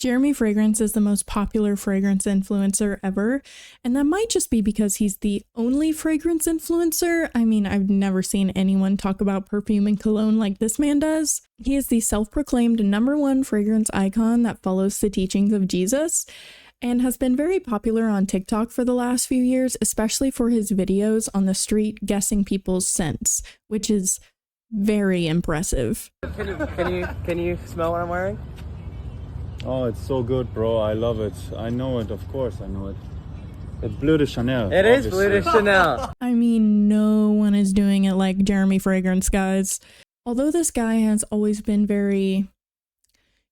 Jeremy Fragrance is the most popular fragrance influencer ever, and that might just be because he's the only fragrance influencer. I mean, I've never seen anyone talk about perfume and cologne like this man does. He is the self-proclaimed #1 fragrance icon that follows the teachings of Jesus, and has been very popular on TikTok for the last few years, especially for his videos on the street guessing people's scents, which is very impressive. Can you smell what I'm wearing? Oh, it's so good, bro. I love it. I know it, of course I know it. It's Bleu de Chanel. It is Bleu de Chanel. I mean, no one is doing it like Jeremy Fragrance, guys. Although this guy has always been very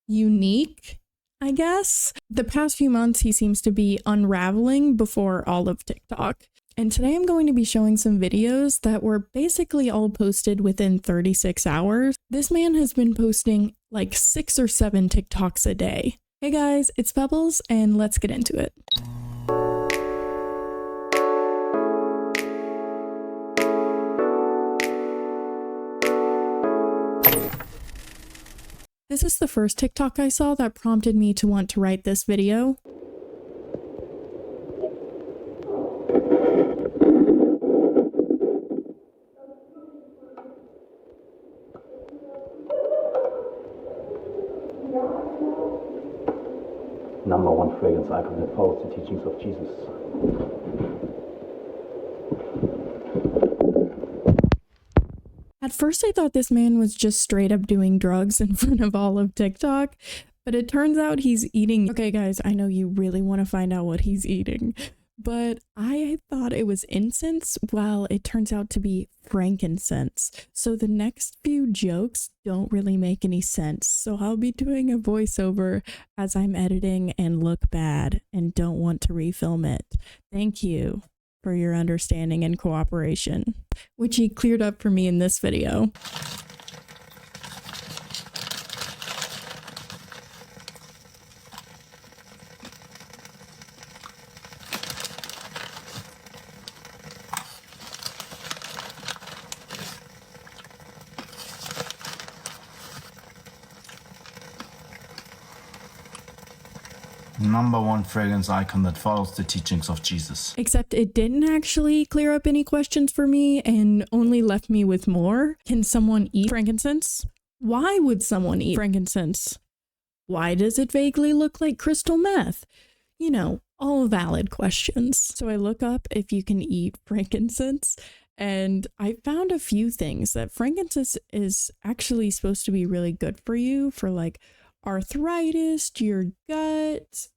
unique, I guess, the past few months he seems to be unraveling before all of TikTok. And today I'm going to be showing some videos that were basically all posted within 36 hours. This man has been posting like 6 or 7 TikToks a day. Hey guys, it's Pebbles and let's get into it. This is the first TikTok I saw that prompted me to want to write this video. #1 fragrance icon that follows the teachings of Jesus. At first I thought this man was just straight up doing drugs in front of all of TikTok, but it turns out he's eating. Okay guys, I know you really want to find out what he's eating, but I thought it was incense. Well, it turns out to be frankincense. So the next few jokes don't really make any sense. So I'll be doing a voiceover as I'm editing and look bad and don't want to refilm it. Thank you for your understanding and cooperation, which he cleared up for me in this video. #1 fragrance icon that follows the teachings of Jesus. Except it didn't actually clear up any questions for me and only left me with more. Can someone eat frankincense? Why would someone eat frankincense? Why does it vaguely look like crystal meth? You know, all valid questions. So I look up if you can eat frankincense, and I found a few things. That frankincense is actually supposed to be really good for you for like arthritis, your gut,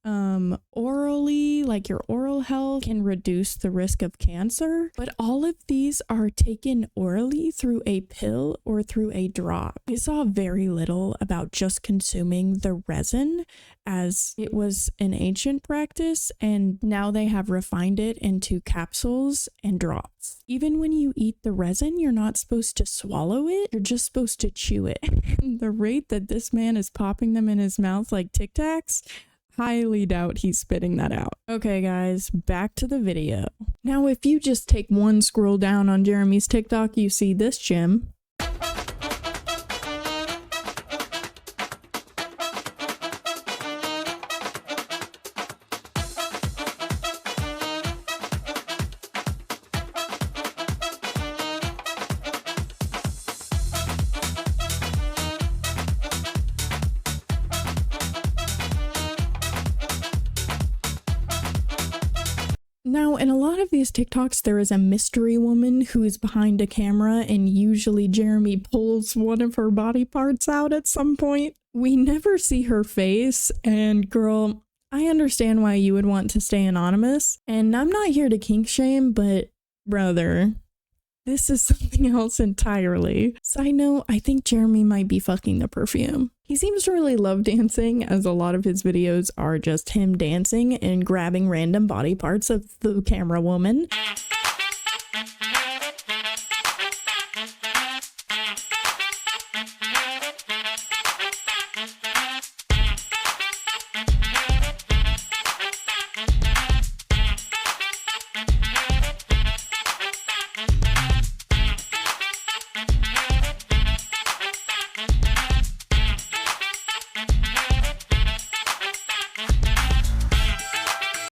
orally, like your oral health, can reduce the risk of cancer. But all of these are taken orally through a pill or through a drop. I saw very little about just consuming the resin, as it was an ancient practice, and now they have refined it into capsules and drops. Even when you eat the resin, you're not supposed to swallow it, you're just supposed to chew it. The rate that this man is popping them in his mouth like Tic Tacs, highly doubt he's spitting that out. Okay guys, back to the video. Now if you just take one scroll down on Jeremy's TikTok, you see this gem. Now, in a lot of these TikToks, there is a mystery woman who is behind a camera, and usually Jeremy pulls one of her body parts out at some point. We never see her face, and girl, I understand why you would want to stay anonymous. And I'm not here to kink shame, but brother, this is something else entirely. Side note, I think Jeremy might be fucking the perfume. He seems to really love dancing, as a lot of his videos are just him dancing and grabbing random body parts of the camera woman.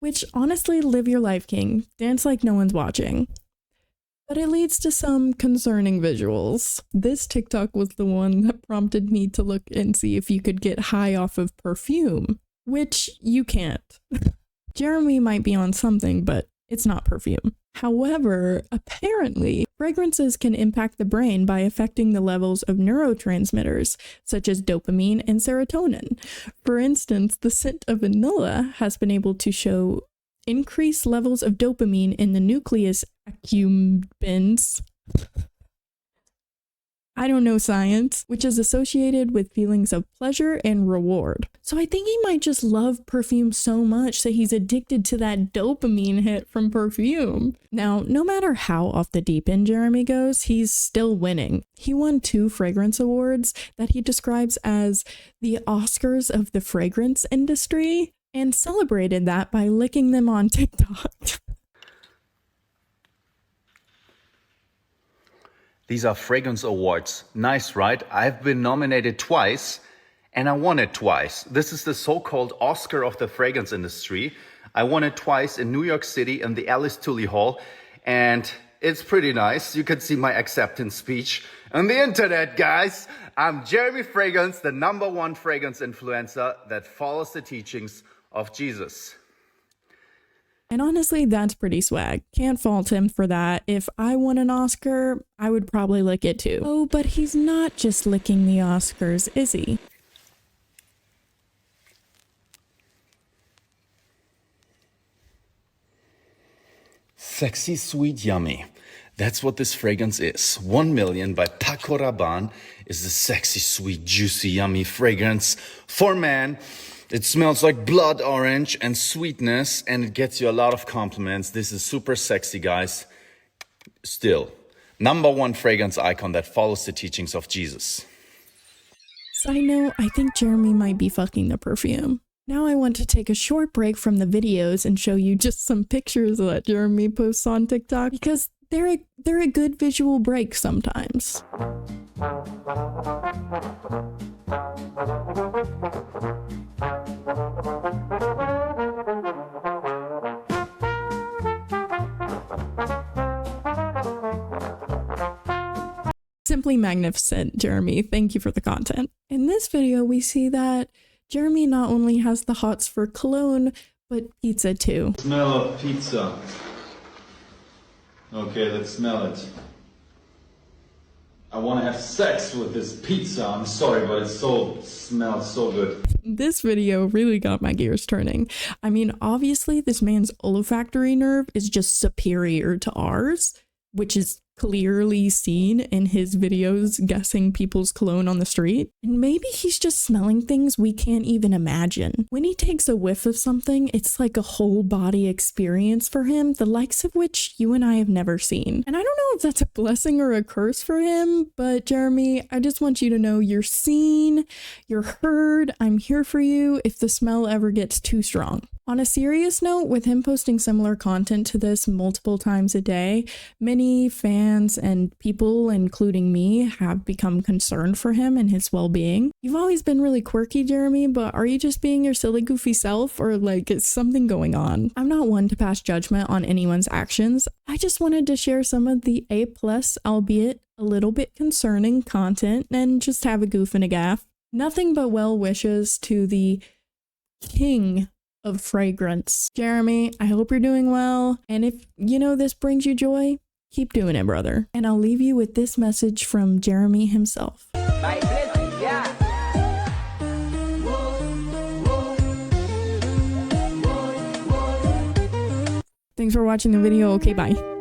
Which honestly, live your life, King. Dance like no one's watching. But it leads to some concerning visuals. This TikTok was the one that prompted me to look and see if you could get high off of perfume, which you can't. Jeremy might be on something, but it's not perfume. However, apparently, fragrances can impact the brain by affecting the levels of neurotransmitters, such as dopamine and serotonin. For instance, the scent of vanilla has been able to show increased levels of dopamine in the nucleus accumbens. I don't know science, which is associated with feelings of pleasure and reward. So I think he might just love perfume so much that he's addicted to that dopamine hit from perfume. Now, no matter how off the deep end Jeremy goes, he's still winning. He won 2 fragrance awards that he describes as the Oscars of the fragrance industry, and celebrated that by licking them on TikTok. These are fragrance awards. Nice, right? I've been nominated twice and I won it twice. This is the so-called Oscar of the fragrance industry. I won it twice in New York City in the Alice Tully Hall, and it's pretty nice. You can see my acceptance speech on the internet, guys. I'm Jeremy Fragrance, the #1 fragrance influencer that follows the teachings of Jesus. And honestly, that's pretty swag. Can't fault him for that. If I won an Oscar, I would probably lick it too. Oh, but he's not just licking the Oscars, is he? Sexy, sweet, yummy. That's what this fragrance is. 1 Million by Paco Rabanne is the sexy, sweet, juicy, yummy fragrance for men. It smells like blood orange and sweetness, and it gets you a lot of compliments. This is super sexy, guys. Still, #1 fragrance icon that follows the teachings of Jesus. Side note, I think Jeremy might be fucking the perfume. Now I want to take a short break from the videos and show you just some pictures that Jeremy posts on TikTok, because they're a good visual break sometimes. Simply magnificent, Jeremy. Thank you for the content. In this video, we see that Jeremy not only has the hots for cologne, but pizza too. Smell of pizza. Okay, let's smell it. I want to have sex with this pizza. I'm sorry, but it smells so good. This video really got my gears turning. I mean, obviously this man's olfactory nerve is just superior to ours, which is clearly seen in his videos guessing people's cologne on the street. And maybe he's just smelling things we can't even imagine. When he takes a whiff of something, it's like a whole body experience for him, the likes of which you and I have never seen. And I don't know if that's a blessing or a curse for him, but Jeremy, I just want you to know you're seen, you're heard, I'm here for you if the smell ever gets too strong. On a serious note, with him posting similar content to this multiple times a day, many fans and people, including me, have become concerned for him and his well-being. You've always been really quirky, Jeremy, but are you just being your silly, goofy self, or like is something going on? I'm not one to pass judgment on anyone's actions. I just wanted to share some of the A+, albeit a little bit concerning content, and just have a goof and a gaff. Nothing but well wishes to the king of fragrance. Jeremy, I hope you're doing well, and if this brings you joy, keep doing it, brother. And I'll leave you with this message from Jeremy himself. Thanks for watching the video. Okay, bye.